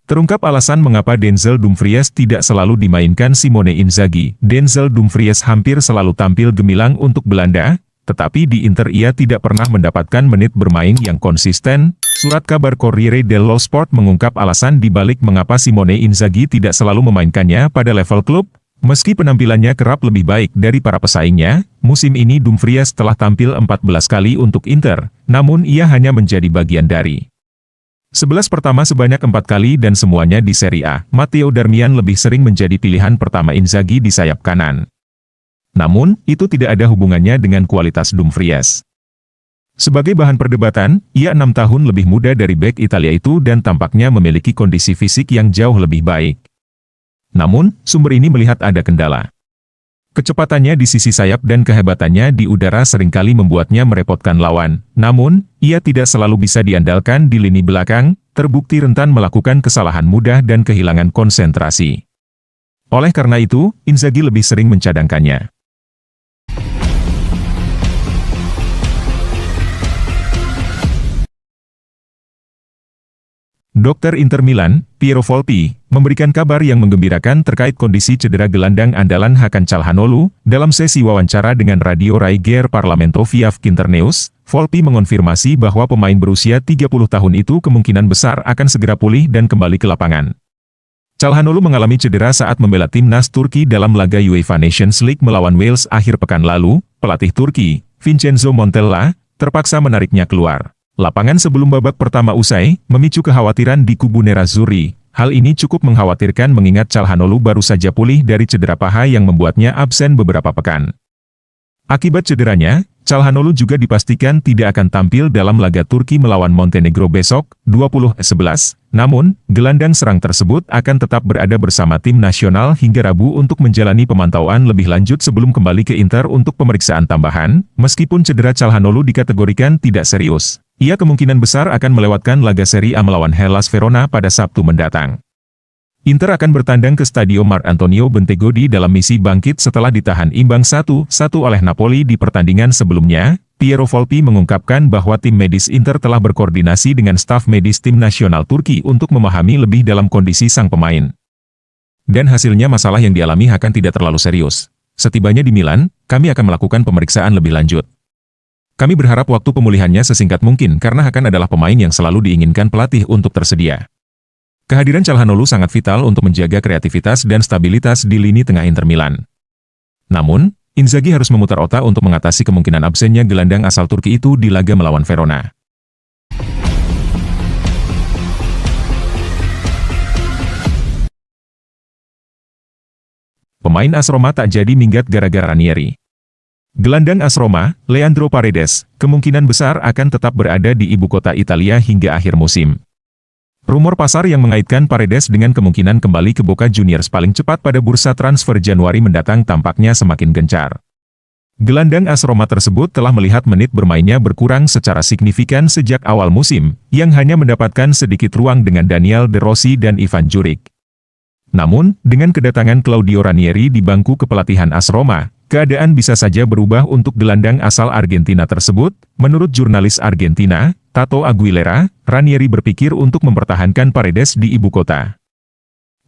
Terungkap alasan mengapa Denzel Dumfries tidak selalu dimainkan Simone Inzaghi. Denzel Dumfries hampir selalu tampil gemilang untuk Belanda, tetapi di Inter ia tidak pernah mendapatkan menit bermain yang konsisten. Surat kabar Corriere dello Sport mengungkap alasan dibalik mengapa Simone Inzaghi tidak selalu memainkannya pada level klub. Meski penampilannya kerap lebih baik dari para pesaingnya, musim ini Dumfries telah tampil 14 kali untuk Inter, namun ia hanya menjadi bagian dari 11 pertama sebanyak 4 kali dan semuanya di Serie A. Matteo Darmian lebih sering menjadi pilihan pertama Inzaghi di sayap kanan. Namun, itu tidak ada hubungannya dengan kualitas Dumfries. Sebagai bahan perdebatan, ia 6 tahun lebih muda dari bek Italia itu dan tampaknya memiliki kondisi fisik yang jauh lebih baik. Namun, sumber ini melihat ada kendala. Kecepatannya di sisi sayap dan kehebatannya di udara seringkali membuatnya merepotkan lawan. Namun, ia tidak selalu bisa diandalkan di lini belakang, terbukti rentan melakukan kesalahan mudah dan kehilangan konsentrasi. Oleh karena itu, Inzaghi lebih sering mencadangkannya. Dokter Inter Milan, Piero Volpi, memberikan kabar yang menggembirakan terkait kondisi cedera gelandang andalan Hakan Calhanoglu. Dalam sesi wawancara dengan Radio Rai Ger Parlamento via Kinternews, Volpi mengonfirmasi bahwa pemain berusia 30 tahun itu kemungkinan besar akan segera pulih dan kembali ke lapangan. Calhanoglu mengalami cedera saat membela timnas Turki dalam laga UEFA Nations League melawan Wales akhir pekan lalu. Pelatih Turki, Vincenzo Montella, terpaksa menariknya keluar lapangan sebelum babak pertama usai, memicu kekhawatiran di kubu Nerazzurri. Hal ini cukup mengkhawatirkan mengingat Calhanoglu baru saja pulih dari cedera paha yang membuatnya absen beberapa pekan. Akibat cederanya, Calhanoglu juga dipastikan tidak akan tampil dalam laga Turki melawan Montenegro besok, 20.11. Namun, gelandang serang tersebut akan tetap berada bersama tim nasional hingga Rabu untuk menjalani pemantauan lebih lanjut sebelum kembali ke Inter untuk pemeriksaan tambahan. Meskipun cedera Calhanoglu dikategorikan tidak serius, ia kemungkinan besar akan melewatkan laga Serie A melawan Hellas Verona pada Sabtu mendatang. Inter akan bertandang ke Stadio Marc Antonio Bentegodi dalam misi bangkit setelah ditahan imbang 1-1 oleh Napoli di pertandingan sebelumnya. Piero Volpi mengungkapkan bahwa tim medis Inter telah berkoordinasi dengan staf medis tim nasional Turki untuk memahami lebih dalam kondisi sang pemain. Dan hasilnya masalah yang dialami Hakan tidak terlalu serius. Setibanya di Milan, kami akan melakukan pemeriksaan lebih lanjut. Kami berharap waktu pemulihannya sesingkat mungkin karena Hakan adalah pemain yang selalu diinginkan pelatih untuk tersedia. Kehadiran Calhanoglu sangat vital untuk menjaga kreativitas dan stabilitas di lini tengah Inter Milan. Namun, Inzaghi harus memutar otak untuk mengatasi kemungkinan absennya gelandang asal Turki itu di laga melawan Verona. Pemain AS Roma tak jadi minggat gara-gara Ranieri. Gelandang AS Roma, Leandro Paredes, kemungkinan besar akan tetap berada di ibu kota Italia hingga akhir musim. Rumor pasar yang mengaitkan Paredes dengan kemungkinan kembali ke Boca Juniors paling cepat pada bursa transfer Januari mendatang tampaknya semakin gencar. Gelandang AS Roma tersebut telah melihat menit bermainnya berkurang secara signifikan sejak awal musim, yang hanya mendapatkan sedikit ruang dengan Daniel De Rossi dan Ivan Juric. Namun, dengan kedatangan Claudio Ranieri di bangku kepelatihan AS Roma, keadaan bisa saja berubah untuk gelandang asal Argentina tersebut. Menurut jurnalis Argentina, Tato Aguilera, Ranieri berpikir untuk mempertahankan Paredes di ibu kota.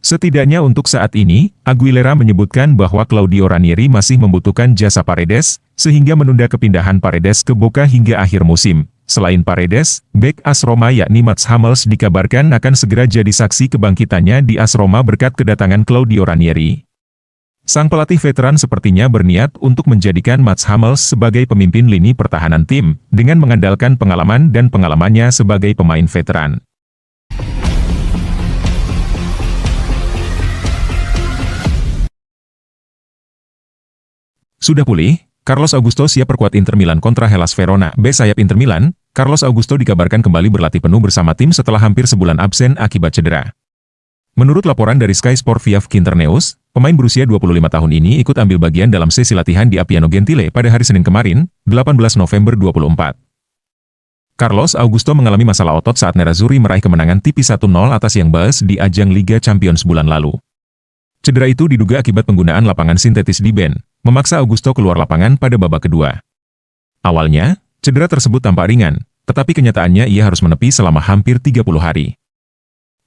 Setidaknya untuk saat ini, Aguilera menyebutkan bahwa Claudio Ranieri masih membutuhkan jasa Paredes, sehingga menunda kepindahan Paredes ke Boca hingga akhir musim. Selain Paredes, bek AS Roma yakni Mats Hummels dikabarkan akan segera jadi saksi kebangkitannya di AS Roma berkat kedatangan Claudio Ranieri. Sang pelatih veteran sepertinya berniat untuk menjadikan Mats Hummels sebagai pemimpin lini pertahanan tim, dengan mengandalkan pengalaman dan pengalamannya sebagai pemain veteran. Sudah pulih, Carlos Augusto siap perkuat Inter Milan kontra Hellas Verona. Bek sayap Inter Milan, Carlos Augusto dikabarkan kembali berlatih penuh bersama tim setelah hampir sebulan absen akibat cedera. Menurut laporan dari Sky Sport via Kinternews, pemain berusia 25 tahun ini ikut ambil bagian dalam sesi latihan di Appiano Gentile pada hari Senin kemarin, 18 November 2024. Carlos Augusto mengalami masalah otot saat Nerazzurri meraih kemenangan tipis 1-0 atas Young Boys di ajang Liga Champions bulan lalu. Cedera itu diduga akibat penggunaan lapangan sintetis di band, memaksa Augusto keluar lapangan pada babak kedua. Awalnya, cedera tersebut tampak ringan, tetapi kenyataannya ia harus menepi selama hampir 30 hari.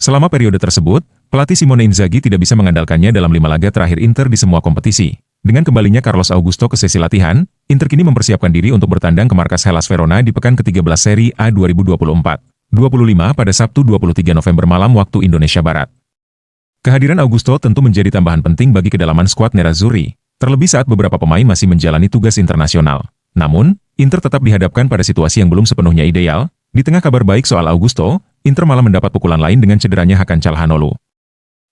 Selama periode tersebut, pelatih Simone Inzaghi tidak bisa mengandalkannya dalam 5 laga terakhir Inter di semua kompetisi. Dengan kembalinya Carlos Augusto ke sesi latihan, Inter kini mempersiapkan diri untuk bertandang ke markas Hellas Verona di pekan ke-13 Serie A 2024-25 pada Sabtu 23 November malam waktu Indonesia Barat. Kehadiran Augusto tentu menjadi tambahan penting bagi kedalaman skuad Nerazzurri, terlebih saat beberapa pemain masih menjalani tugas internasional. Namun, Inter tetap dihadapkan pada situasi yang belum sepenuhnya ideal. Di tengah kabar baik soal Augusto, Inter malah mendapat pukulan lain dengan cederanya Hakan Çalhanoğlu.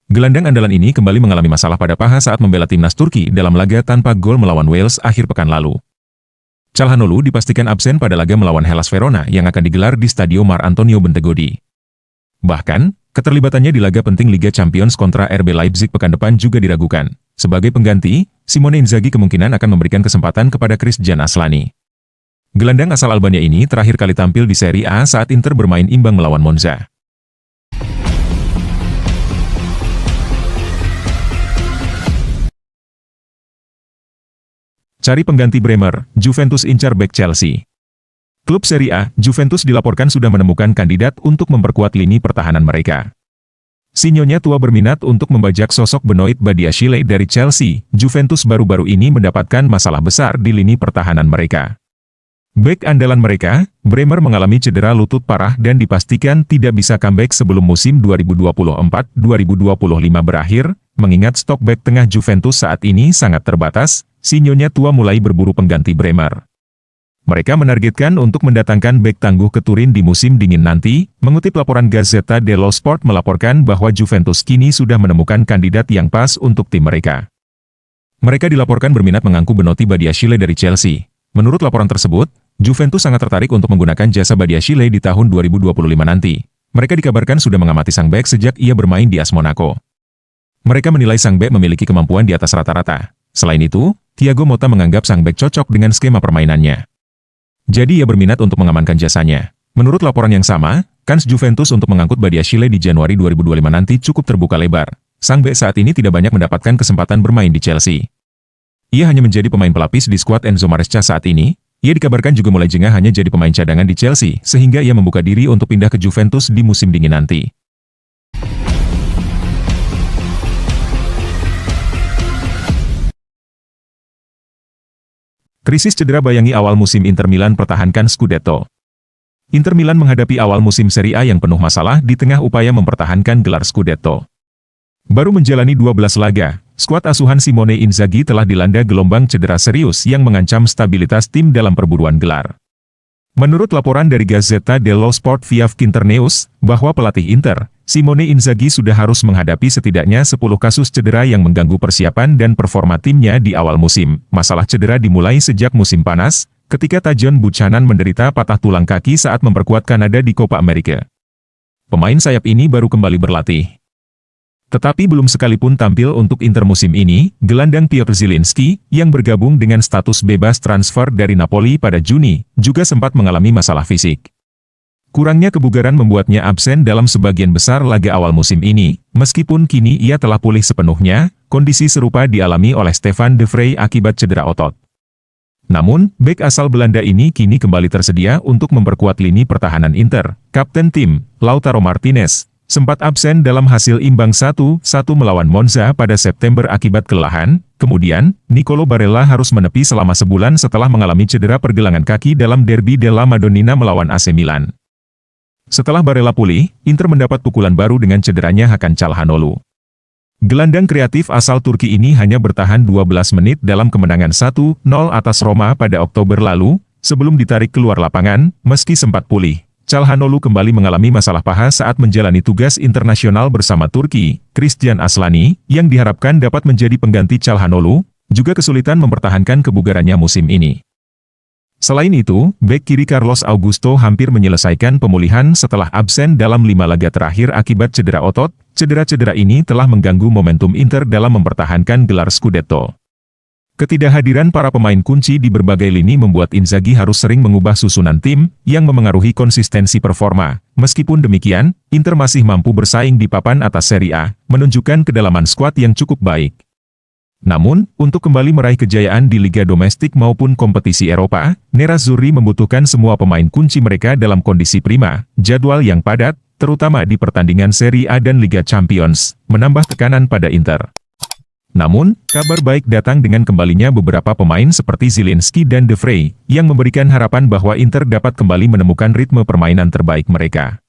Gelandang andalan ini kembali mengalami masalah pada paha saat membela timnas Turki dalam laga tanpa gol melawan Wales akhir pekan lalu. Çalhanoğlu dipastikan absen pada laga melawan Hellas Verona yang akan digelar di Stadio Mar Antonio Bentegodi. Bahkan, keterlibatannya di laga penting Liga Champions kontra RB Leipzig pekan depan juga diragukan. Sebagai pengganti, Simone Inzaghi kemungkinan akan memberikan kesempatan kepada Christian Aslani. Gelandang asal Albania ini terakhir kali tampil di Serie A saat Inter bermain imbang melawan Monza. Cari pengganti Bremer, Juventus incar bek Chelsea. Klub Serie A, Juventus dilaporkan sudah menemukan kandidat untuk memperkuat lini pertahanan mereka. Sinyonya tua berminat untuk membajak sosok Benoit Badiashile dari Chelsea. Juventus baru-baru ini mendapatkan masalah besar di lini pertahanan mereka. Bek andalan mereka, Bremer mengalami cedera lutut parah dan dipastikan tidak bisa comeback sebelum musim 2024-2025 berakhir. Mengingat stok bek tengah Juventus saat ini sangat terbatas, Sinyonya tua mulai berburu pengganti Bremer. Mereka menargetkan untuk mendatangkan bek tangguh ke Turin di musim dingin nanti. Mengutip laporan Gazzetta dello Sport melaporkan bahwa Juventus kini sudah menemukan kandidat yang pas untuk tim mereka. Mereka dilaporkan berminat mengangkut Benoit Badiashile dari Chelsea. Menurut laporan tersebut, Juventus sangat tertarik untuk menggunakan jasa Badiashile di tahun 2025 nanti. Mereka dikabarkan sudah mengamati sang bek sejak ia bermain di AS Monaco. Mereka menilai sang bek memiliki kemampuan di atas rata-rata. Selain itu, Thiago Motta menganggap sang bek cocok dengan skema permainannya. Jadi ia berminat untuk mengamankan jasanya. Menurut laporan yang sama, kans Juventus untuk mengangkut Badiashile di Januari 2025 nanti cukup terbuka lebar. Sang bek saat ini tidak banyak mendapatkan kesempatan bermain di Chelsea. Ia hanya menjadi pemain pelapis di skuad Enzo Maresca saat ini. Ia dikabarkan juga mulai jengah hanya jadi pemain cadangan di Chelsea, sehingga ia membuka diri untuk pindah ke Juventus di musim dingin nanti. Krisis cedera bayangi awal musim Inter Milan pertahankan Scudetto. Inter Milan menghadapi awal musim Serie A yang penuh masalah di tengah upaya mempertahankan gelar Scudetto. Baru menjalani 12 laga, skuad asuhan Simone Inzaghi telah dilanda gelombang cedera serius yang mengancam stabilitas tim dalam perburuan gelar. Menurut laporan dari Gazzetta dello Sport via Kinternews, bahwa pelatih Inter, Simone Inzaghi sudah harus menghadapi setidaknya 10 kasus cedera yang mengganggu persiapan dan performa timnya di awal musim. Masalah cedera dimulai sejak musim panas, ketika Tajon Buchanan menderita patah tulang kaki saat memperkuat Kanada di Copa America. Pemain sayap ini baru kembali berlatih. Tetapi belum sekalipun tampil untuk Inter musim ini, gelandang Piotr Zielinski, yang bergabung dengan status bebas transfer dari Napoli pada Juni, juga sempat mengalami masalah fisik. Kurangnya kebugaran membuatnya absen dalam sebagian besar laga awal musim ini, meskipun kini ia telah pulih sepenuhnya. Kondisi serupa dialami oleh Stefan de Vrij akibat cedera otot. Namun, bek asal Belanda ini kini kembali tersedia untuk memperkuat lini pertahanan Inter. Kapten tim, Lautaro Martinez, sempat absen dalam hasil imbang 1-1 melawan Monza pada September akibat kelelahan. Kemudian, Nicolo Barella harus menepi selama sebulan setelah mengalami cedera pergelangan kaki dalam Derby della Madonnina melawan AC Milan. Setelah Barella pulih, Inter mendapat pukulan baru dengan cederanya Hakan Çalhanoğlu. Gelandang kreatif asal Turki ini hanya bertahan 12 menit dalam kemenangan 1-0 atas Roma pada Oktober lalu, sebelum ditarik keluar lapangan. Meski sempat pulih, Çalhanoğlu kembali mengalami masalah paha saat menjalani tugas internasional bersama Turki. Christian Aslani, yang diharapkan dapat menjadi pengganti Çalhanoğlu, juga kesulitan mempertahankan kebugarannya musim ini. Selain itu, bek kiri Carlos Augusto hampir menyelesaikan pemulihan setelah absen dalam 5 laga terakhir akibat cedera otot. Cedera-cedera ini telah mengganggu momentum Inter dalam mempertahankan gelar Scudetto. Ketidakhadiran para pemain kunci di berbagai lini membuat Inzaghi harus sering mengubah susunan tim, yang memengaruhi konsistensi performa. Meskipun demikian, Inter masih mampu bersaing di papan atas Serie A, menunjukkan kedalaman skuad yang cukup baik. Namun, untuk kembali meraih kejayaan di liga domestik maupun kompetisi Eropa, Nerazzurri membutuhkan semua pemain kunci mereka dalam kondisi prima, jadwal yang padat, terutama di pertandingan Serie A dan Liga Champions, menambah tekanan pada Inter. Namun, kabar baik datang dengan kembalinya beberapa pemain seperti Zielinski dan De Vrij, yang memberikan harapan bahwa Inter dapat kembali menemukan ritme permainan terbaik mereka.